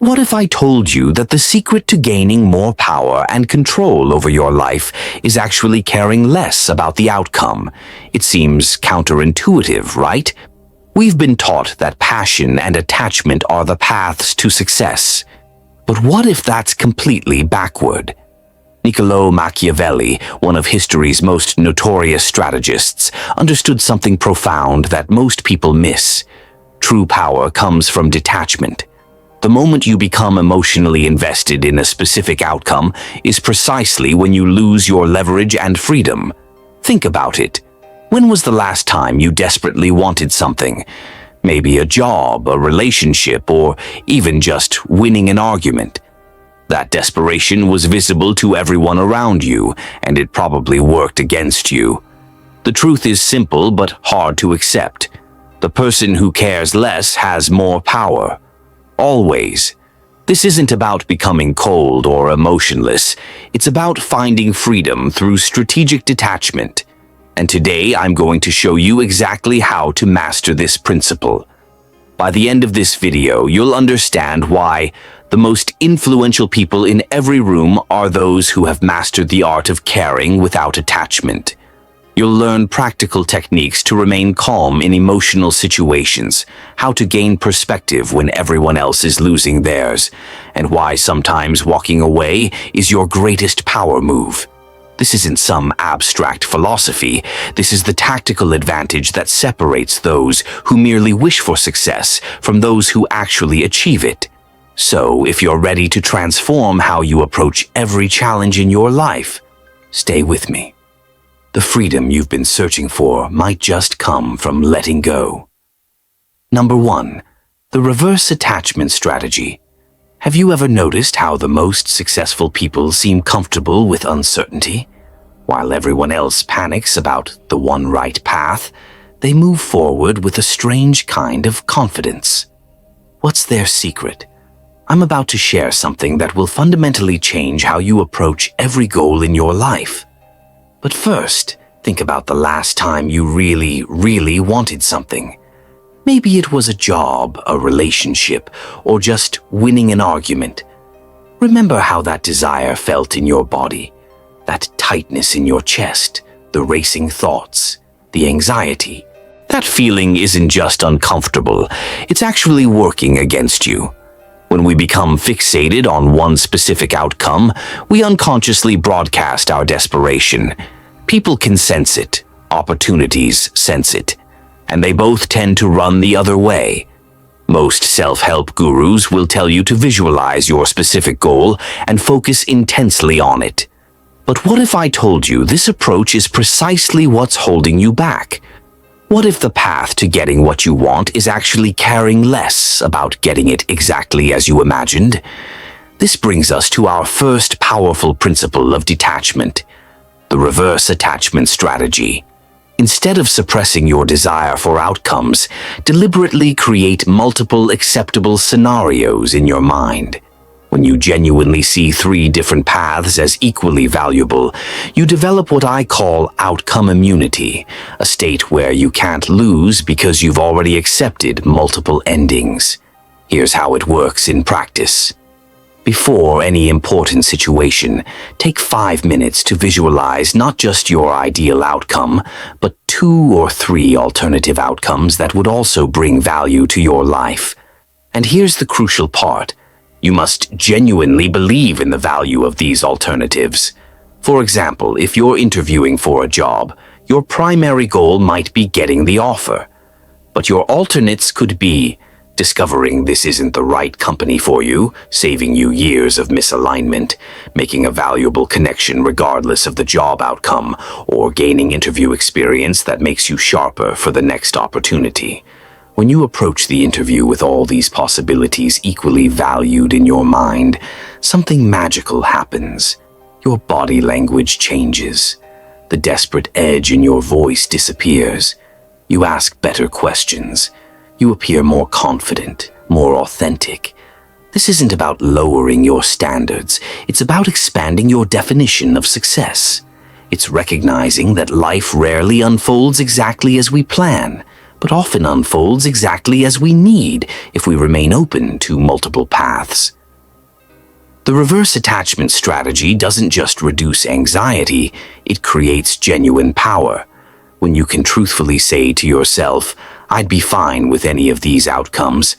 What if I told you that the secret to gaining more power and control over your life is actually caring less about the outcome? It seems counterintuitive, right? We've been taught that passion and attachment are the paths to success. But what if that's completely backward? Niccolo Machiavelli, one of history's most notorious strategists, understood something profound that most people miss. True power comes from detachment. The moment you become emotionally invested in a specific outcome is precisely when you lose your leverage and freedom. Think about it. When was the last time you desperately wanted something? Maybe a job, a relationship, or even just winning an argument. That desperation was visible to everyone around you, and it probably worked against you. The truth is simple but hard to accept. The person who cares less has more power. Always. This isn't about becoming cold or emotionless. It's about finding freedom through strategic detachment. And today I'm going to show you exactly how to master this principle. By the end of this video, you'll understand why the most influential people in every room are those who have mastered the art of caring without attachment. You'll learn practical techniques to remain calm in emotional situations, how to gain perspective when everyone else is losing theirs, and why sometimes walking away is your greatest power move. This isn't some abstract philosophy. This is the tactical advantage that separates those who merely wish for success from those who actually achieve it. So, if you're ready to transform how you approach every challenge in your life, stay with me. The freedom you've been searching for might just come from letting go. Number 1. The reverse attachment strategy. Have you ever noticed how the most successful people seem comfortable with uncertainty? While everyone else panics about the one right path, they move forward with a strange kind of confidence. What's their secret? I'm about to share something that will fundamentally change how you approach every goal in your life. But first, think about the last time you really wanted something. Maybe it was a job, a relationship, or just winning an argument. Remember how that desire felt in your body, that tightness in your chest, the racing thoughts, the anxiety. That feeling isn't just uncomfortable, it's actually working against you. When we become fixated on one specific outcome, we unconsciously broadcast our desperation. People can sense it, opportunities sense it, and they both tend to run the other way. Most self-help gurus will tell you to visualize your specific goal and focus intensely on it. But what if I told you this approach is precisely what's holding you back? What if the path to getting what you want is actually caring less about getting it exactly as you imagined? This brings us to our first powerful principle of detachment, the reverse attachment strategy. Instead of suppressing your desire for outcomes, deliberately create multiple acceptable scenarios in your mind. When you genuinely see 3 different paths as equally valuable, you develop what I call outcome immunity, a state where you can't lose because you've already accepted multiple endings. Here's how it works in practice. Before any important situation, take 5 minutes to visualize not just your ideal outcome, but 2 or 3 alternative outcomes that would also bring value to your life. And here's the crucial part. You must genuinely believe in the value of these alternatives. For example, if you're interviewing for a job, your primary goal might be getting the offer. But your alternates could be discovering this isn't the right company for you, saving you years of misalignment, making a valuable connection regardless of the job outcome, or gaining interview experience that makes you sharper for the next opportunity. When you approach the interview with all these possibilities equally valued in your mind, something magical happens. Your body language changes. The desperate edge in your voice disappears. You ask better questions. You appear more confident, more authentic. This isn't about lowering your standards. It's about expanding your definition of success. It's recognizing that life rarely unfolds exactly as we plan, but often unfolds exactly as we need if we remain open to multiple paths. The reverse attachment strategy doesn't just reduce anxiety, it creates genuine power. When you can truthfully say to yourself, "I'd be fine with any of these outcomes,"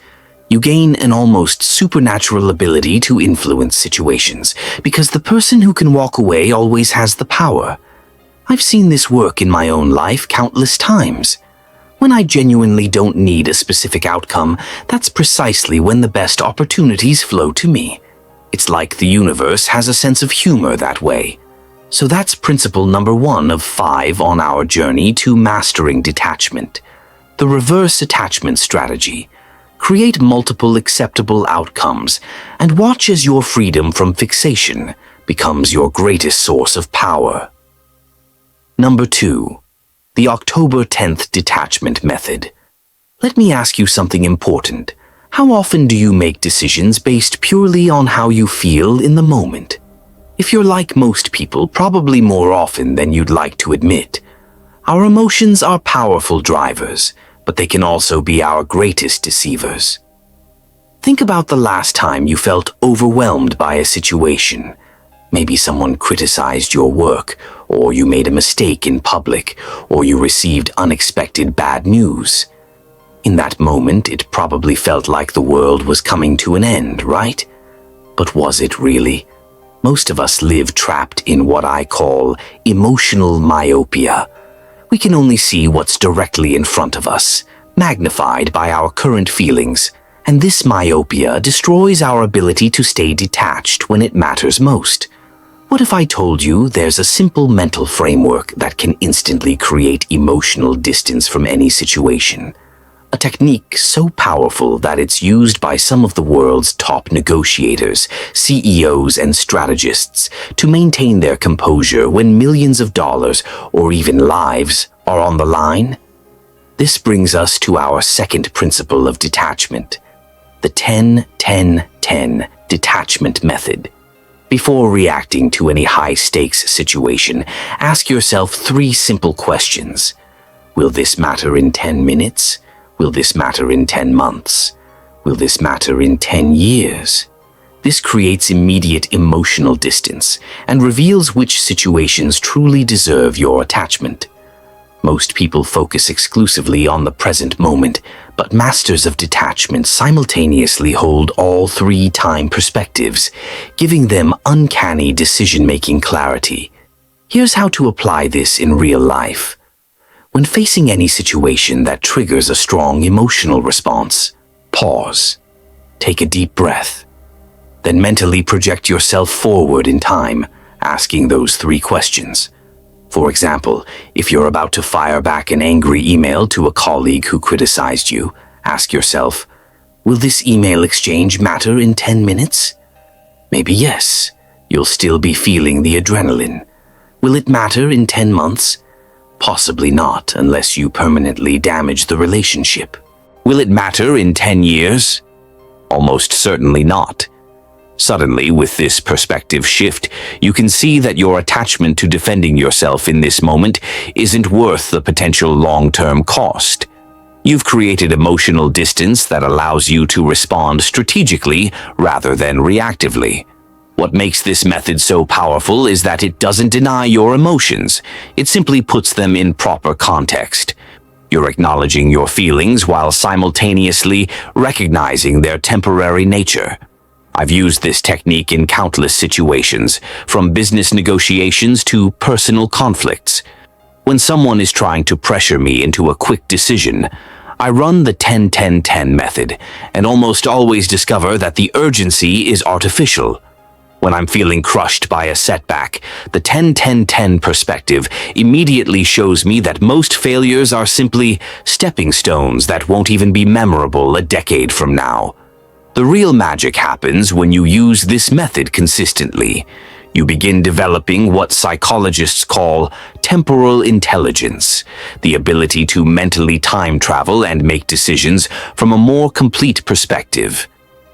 you gain an almost supernatural ability to influence situations, because the person who can walk away always has the power. I've seen this work in my own life countless times. When I genuinely don't need a specific outcome, that's precisely when the best opportunities flow to me. It's like the universe has a sense of humor that way. So that's principle number 1 of 5 on our journey to mastering detachment. The reverse attachment strategy. Create multiple acceptable outcomes and watch as your freedom from fixation becomes your greatest source of power. Number 2. The October 10th detachment method. Let me ask you something important. How often do you make decisions based purely on how you feel in the moment? If you're like most people, probably more often than you'd like to admit. Our emotions are powerful drivers, but they can also be our greatest deceivers. Think about the last time you felt overwhelmed by a situation. Maybe someone criticized your work, or you made a mistake in public, or you received unexpected bad news. In that moment, it probably felt like the world was coming to an end, right? But was it really? Most of us live trapped in what I call emotional myopia. We can only see what's directly in front of us, magnified by our current feelings, and this myopia destroys our ability to stay detached when it matters most. What if I told you there's a simple mental framework that can instantly create emotional distance from any situation? A technique so powerful that it's used by some of the world's top negotiators, CEOs, and strategists to maintain their composure when millions of dollars or even lives are on the line? This brings us to our second principle of detachment, the 10-10-10 detachment method. Before reacting to any high-stakes situation, ask yourself 3 simple questions. Will this matter in 10 minutes? Will this matter in 10 months? Will this matter in 10 years? This creates immediate emotional distance and reveals which situations truly deserve your attachment. Most people focus exclusively on the present moment, but masters of detachment simultaneously hold all 3 time perspectives, giving them uncanny decision-making clarity. Here's how to apply this in real life. When facing any situation that triggers a strong emotional response, pause. Take a deep breath. Then mentally project yourself forward in time, asking those 3 questions. For example, if you're about to fire back an angry email to a colleague who criticized you, ask yourself, will this email exchange matter in 10 minutes? Maybe yes, you'll still be feeling the adrenaline. Will it matter in 10 months? Possibly not, unless you permanently damage the relationship. Will it matter in 10 years? Almost certainly not. Suddenly, with this perspective shift, you can see that your attachment to defending yourself in this moment isn't worth the potential long-term cost. You've created emotional distance that allows you to respond strategically rather than reactively. What makes this method so powerful is that it doesn't deny your emotions. It simply puts them in proper context. You're acknowledging your feelings while simultaneously recognizing their temporary nature. I've used this technique in countless situations, from business negotiations to personal conflicts. When someone is trying to pressure me into a quick decision, I run the 10-10-10 method and almost always discover that the urgency is artificial. When I'm feeling crushed by a setback, the 10-10-10 perspective immediately shows me that most failures are simply stepping stones that won't even be memorable a decade from now. The real magic happens when you use this method consistently. You begin developing what psychologists call temporal intelligence, the ability to mentally time travel and make decisions from a more complete perspective.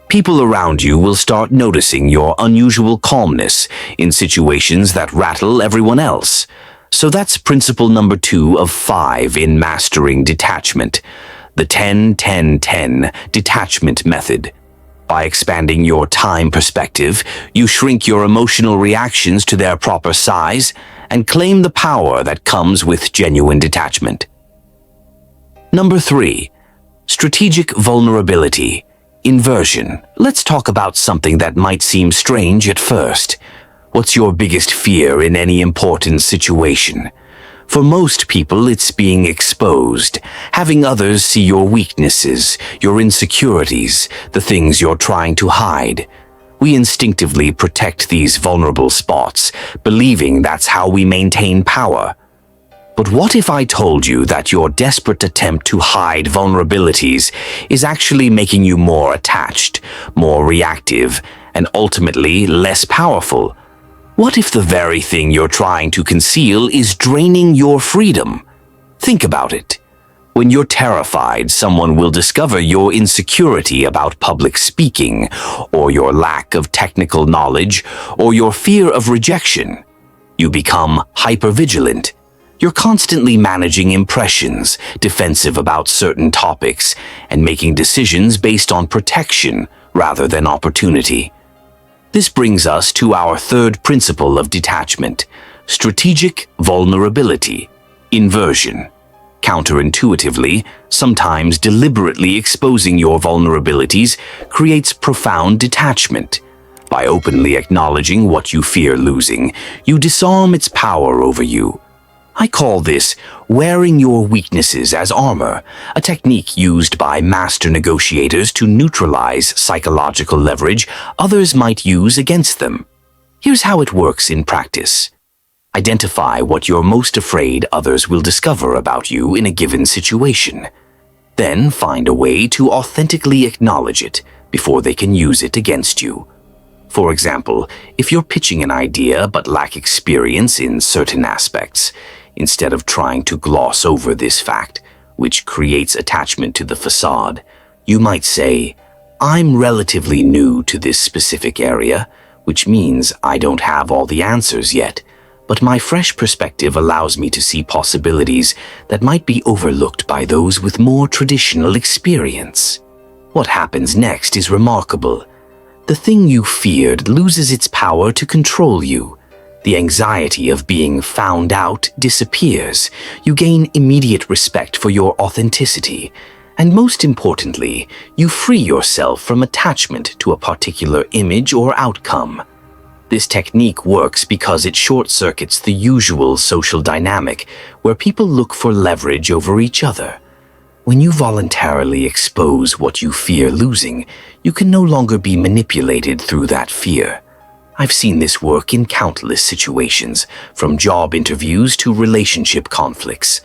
People around you will start noticing your unusual calmness in situations that rattle everyone else. So that's principle number 2 of 5 in mastering detachment, the 10-10-10 detachment method. By expanding your time perspective, you shrink your emotional reactions to their proper size and claim the power that comes with genuine detachment. Number 3. Strategic vulnerability, inversion. Let's talk about something that might seem strange at first. What's your biggest fear in any important situation? For most people, it's being exposed, having others see your weaknesses, your insecurities, the things you're trying to hide. We instinctively protect these vulnerable spots, believing that's how we maintain power. But what if I told you that your desperate attempt to hide vulnerabilities is actually making you more attached, more reactive, and ultimately less powerful? What if the very thing you're trying to conceal is draining your freedom? Think about it. When you're terrified, someone will discover your insecurity about public speaking, or your lack of technical knowledge, or your fear of rejection. You become hypervigilant. You're constantly managing impressions, defensive about certain topics, and making decisions based on protection rather than opportunity. This brings us to our third principle of detachment, strategic vulnerability, inversion. Counterintuitively, sometimes deliberately exposing your vulnerabilities creates profound detachment. By openly acknowledging what you fear losing, you disarm its power over you. I call this wearing your weaknesses as armor, a technique used by master negotiators to neutralize psychological leverage others might use against them. Here's how it works in practice. Identify what you're most afraid others will discover about you in a given situation. Then find a way to authentically acknowledge it before they can use it against you. For example, if you're pitching an idea but lack experience in certain aspects, instead of trying to gloss over this fact, which creates attachment to the facade, you might say, "I'm relatively new to this specific area, which means I don't have all the answers yet, but my fresh perspective allows me to see possibilities that might be overlooked by those with more traditional experience." What happens next is remarkable. The thing you feared loses its power to control you. The anxiety of being found out disappears. You gain immediate respect for your authenticity. And most importantly, you free yourself from attachment to a particular image or outcome. This technique works because it short-circuits the usual social dynamic where people look for leverage over each other. When you voluntarily expose what you fear losing, you can no longer be manipulated through that fear. I've seen this work in countless situations, from job interviews to relationship conflicts.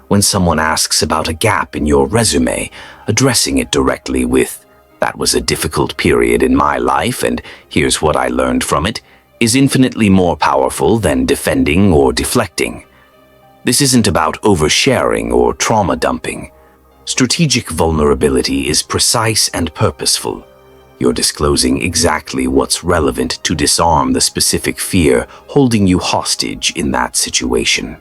When someone asks about a gap in your resume, addressing it directly with, "That was a difficult period in my life, and here's what I learned from it," is infinitely more powerful than defending or deflecting. This isn't about oversharing or trauma dumping. Strategic vulnerability is precise and purposeful. You're disclosing exactly what's relevant to disarm the specific fear holding you hostage in that situation.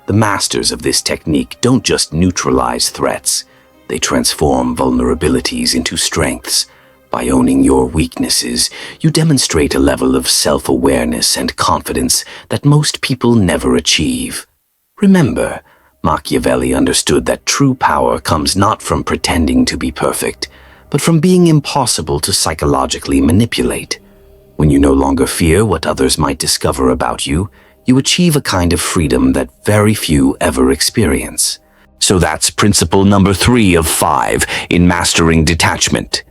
The masters of this technique don't just neutralize threats, they transform vulnerabilities into strengths. By owning your weaknesses, you demonstrate a level of self-awareness and confidence that most people never achieve. Remember, Machiavelli understood that true power comes not from pretending to be perfect, but from being impossible to psychologically manipulate. When you no longer fear what others might discover about you, you achieve a kind of freedom that very few ever experience. So that's principle number 3 of 5 in mastering detachment.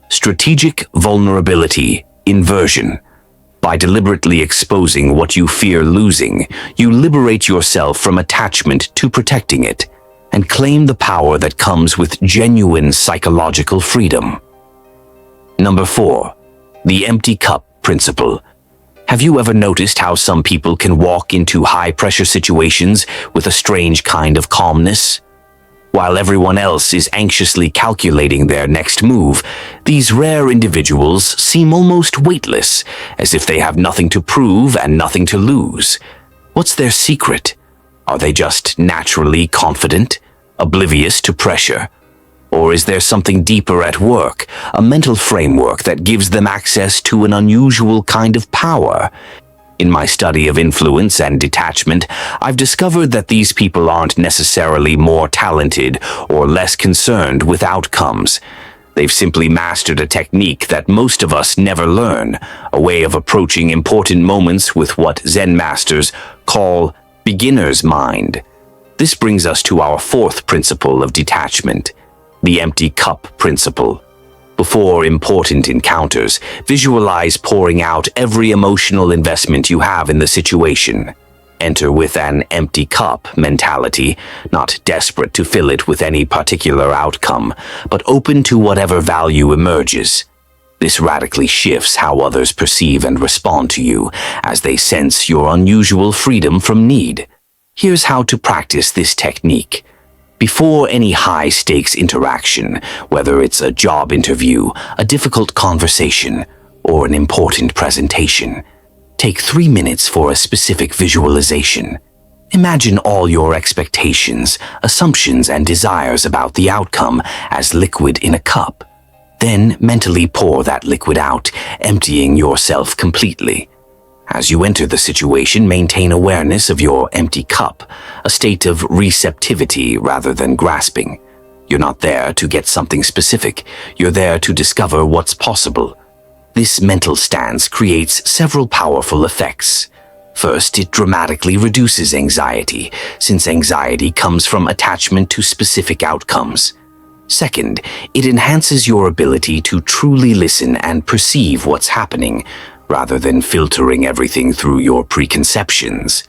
Strategic vulnerability, inversion. By deliberately exposing what you fear losing, you liberate yourself from attachment to protecting it, and claim the power that comes with genuine psychological freedom. Number 4. The empty cup principle. Have you ever noticed how some people can walk into high-pressure situations with a strange kind of calmness? While everyone else is anxiously calculating their next move, these rare individuals seem almost weightless, as if they have nothing to prove and nothing to lose. What's their secret? Are they just naturally confident, oblivious to pressure? Or is there something deeper at work, a mental framework that gives them access to an unusual kind of power? In my study of influence and detachment, I've discovered that these people aren't necessarily more talented or less concerned with outcomes. They've simply mastered a technique that most of us never learn, a way of approaching important moments with what Zen masters call beginner's mind. This brings us to our fourth principle of detachment, the empty cup principle. Before important encounters, visualize pouring out every emotional investment you have in the situation. Enter with an empty cup mentality, not desperate to fill it with any particular outcome, but open to whatever value emerges. This radically shifts how others perceive and respond to you, as they sense your unusual freedom from need. Here's how to practice this technique. Before any high-stakes interaction, whether it's a job interview, a difficult conversation, or an important presentation, take 3 minutes for a specific visualization. Imagine all your expectations, assumptions, and desires about the outcome as liquid in a cup. Then mentally pour that liquid out, emptying yourself completely. As you enter the situation, maintain awareness of your empty cup, a state of receptivity rather than grasping. You're not there to get something specific. You're there to discover what's possible. This mental stance creates several powerful effects. First, it dramatically reduces anxiety, since anxiety comes from attachment to specific outcomes. Second, it enhances your ability to truly listen and perceive what's happening, rather than filtering everything through your preconceptions.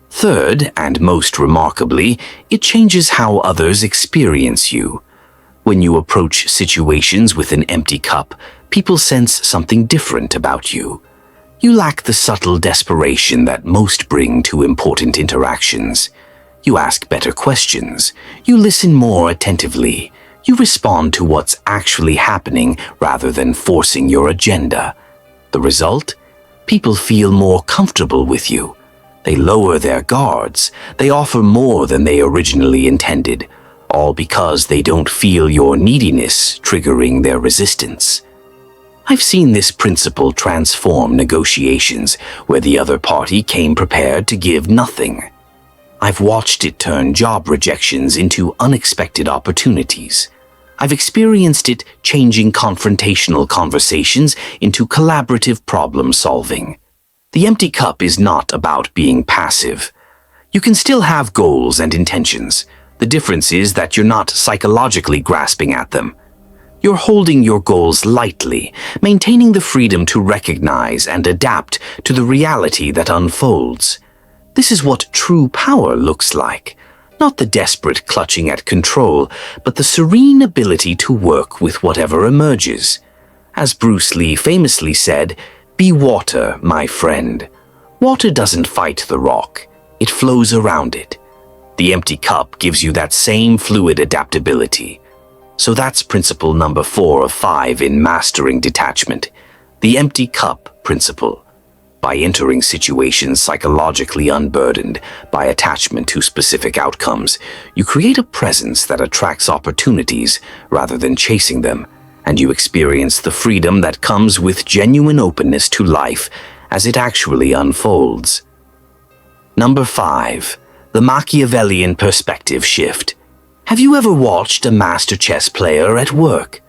Third, and most remarkably, it changes how others experience you. When you approach situations with an empty cup, people sense something different about you. You lack the subtle desperation that most bring to important interactions. You ask better questions. You listen more attentively. You respond to what's actually happening rather than forcing your agenda. The result? People feel more comfortable with you. They lower their guards. They offer more than they originally intended, all because they don't feel your neediness triggering their resistance. I've seen this principle transform negotiations where the other party came prepared to give nothing. I've watched it turn job rejections into unexpected opportunities. I've experienced it changing confrontational conversations into collaborative problem solving. The empty cup is not about being passive. You can still have goals and intentions. The difference is that you're not psychologically grasping at them. You're holding your goals lightly, maintaining the freedom to recognize and adapt to the reality that unfolds. This is what true power looks like. Not the desperate clutching at control, but the serene ability to work with whatever emerges. As Bruce Lee famously said, "Be water, my friend." Water doesn't fight the rock. It flows around it. The empty cup gives you that same fluid adaptability. So that's principle number 4 of 5 in mastering detachment. The empty cup principle. By entering situations psychologically unburdened by attachment to specific outcomes, you create a presence that attracts opportunities rather than chasing them, and you experience the freedom that comes with genuine openness to life as it actually unfolds. Number 5. The Machiavellian perspective shift. Have you ever watched a master chess player at work?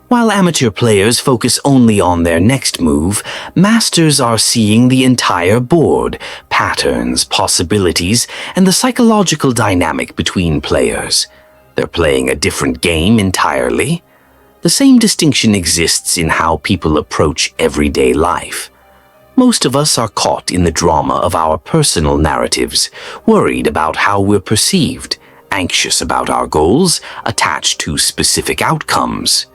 While amateur players focus only on their next move, masters are seeing the entire board, patterns, possibilities, and the psychological dynamic between players. They're playing a different game entirely. The same distinction exists in how people approach everyday life. Most of us are caught in the drama of our personal narratives, worried about how we're perceived, anxious about our goals, attached to specific outcomes.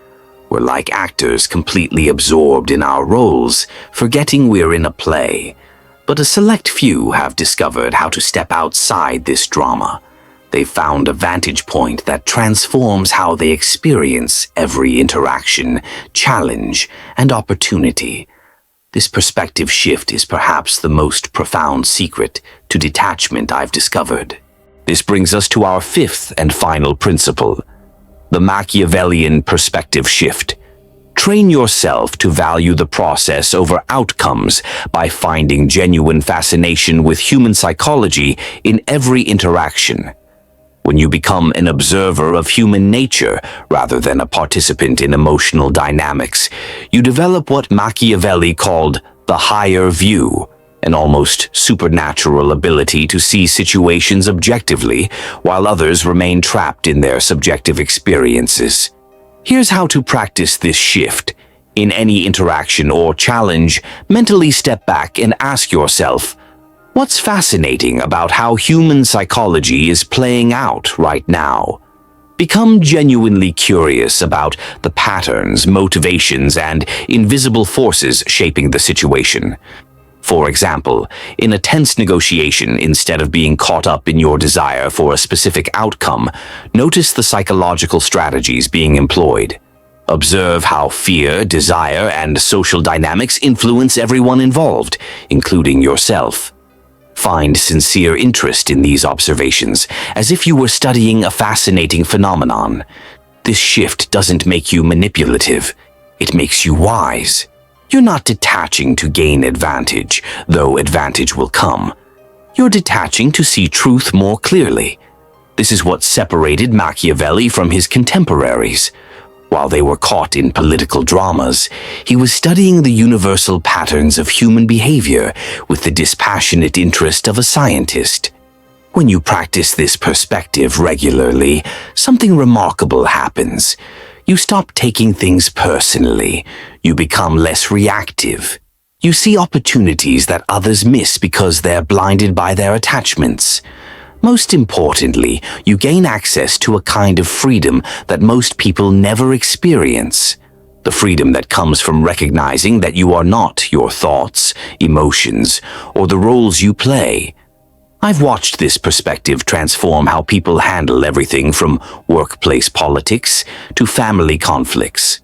We're like actors completely absorbed in our roles, forgetting we're in a play. But a select few have discovered how to step outside this drama. They've found a vantage point that transforms how they experience every interaction, challenge, and opportunity. This perspective shift is perhaps the most profound secret to detachment I've discovered. This brings us to our fifth and final principle, the Machiavellian perspective shift. Train yourself to value the process over outcomes by finding genuine fascination with human psychology in every interaction. When you become an observer of human nature rather than a participant in emotional dynamics, you develop what Machiavelli called the higher view, an almost supernatural ability to see situations objectively while others remain trapped in their subjective experiences. Here's how to practice this shift. In any interaction or challenge, mentally step back and ask yourself, what's fascinating about how human psychology is playing out right now? Become genuinely curious about the patterns, motivations, and invisible forces shaping the situation. For example, in a tense negotiation, instead of being caught up in your desire for a specific outcome, notice the psychological strategies being employed. Observe how fear, desire, and social dynamics influence everyone involved, including yourself. Find sincere interest in these observations, as if you were studying a fascinating phenomenon. This shift doesn't make you manipulative, it makes you wise. You're not detaching to gain advantage, though advantage will come. You're detaching to see truth more clearly. This is what separated Machiavelli from his contemporaries. While they were caught in political dramas, he was studying the universal patterns of human behavior with the dispassionate interest of a scientist. When you practice this perspective regularly, something remarkable happens. You stop taking things personally. You become less reactive. You see opportunities that others miss because they're blinded by their attachments. Most importantly, you gain access to a kind of freedom that most people never experience. The freedom that comes from recognizing that you are not your thoughts, emotions, or the roles you play. I've watched this perspective transform how people handle everything from workplace politics to family conflicts.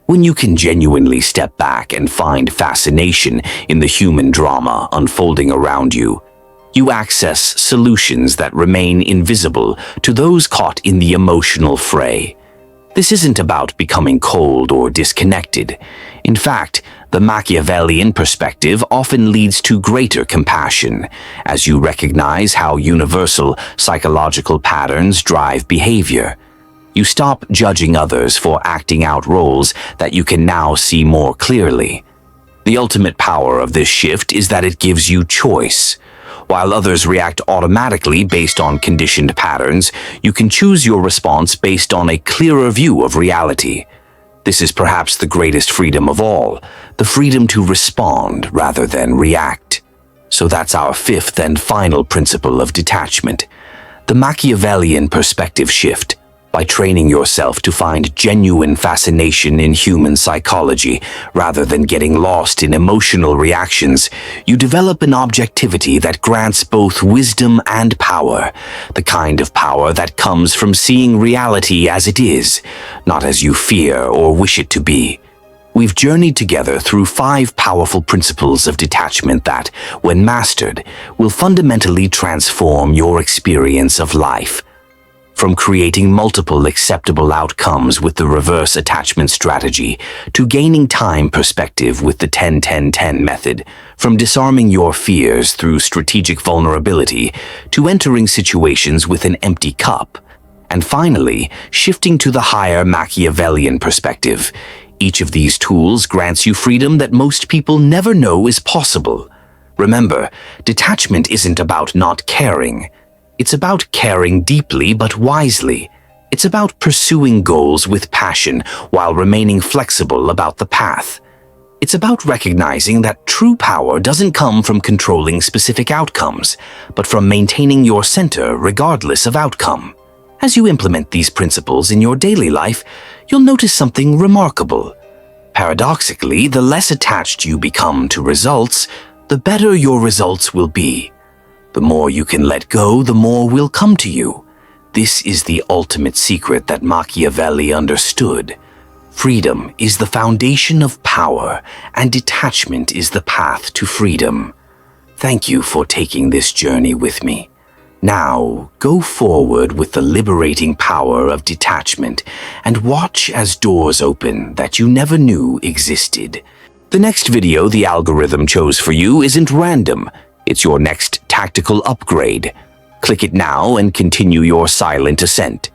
When you can genuinely step back and find fascination in the human drama unfolding around you, you access solutions that remain invisible to those caught in the emotional fray. This isn't about becoming cold or disconnected. In fact, the Machiavellian perspective often leads to greater compassion, as you recognize how universal psychological patterns drive behavior. You stop judging others for acting out roles that you can now see more clearly. The ultimate power of this shift is that it gives you choice. While others react automatically based on conditioned patterns, you can choose your response based on a clearer view of reality. This is perhaps the greatest freedom of all, the freedom to respond rather than react. So that's our fifth and final principle of detachment, the Machiavellian perspective shift. By training yourself to find genuine fascination in human psychology rather than getting lost in emotional reactions, you develop an objectivity that grants both wisdom and power, the kind of power that comes from seeing reality as it is, not as you fear or wish it to be. We've journeyed together through 5 powerful principles of detachment that, when mastered, will fundamentally transform your experience of life. From creating multiple acceptable outcomes with the reverse attachment strategy, to gaining time perspective with the 10-10-10 method, from disarming your fears through strategic vulnerability, to entering situations with an empty cup, and finally, shifting to the higher Machiavellian perspective. Each of these tools grants you freedom that most people never know is possible. Remember, detachment isn't about not caring. It's about caring deeply but wisely. It's about pursuing goals with passion while remaining flexible about the path. It's about recognizing that true power doesn't come from controlling specific outcomes, but from maintaining your center regardless of outcome. As you implement these principles in your daily life, you'll notice something remarkable. Paradoxically, the less attached you become to results, the better your results will be. The more you can let go, the more will come to you. This is the ultimate secret that Machiavelli understood. Freedom is the foundation of power, and detachment is the path to freedom. Thank you for taking this journey with me. Now, go forward with the liberating power of detachment and watch as doors open that you never knew existed. The next video the algorithm chose for you isn't random. It's your next tactical upgrade. Click it now and continue your silent ascent.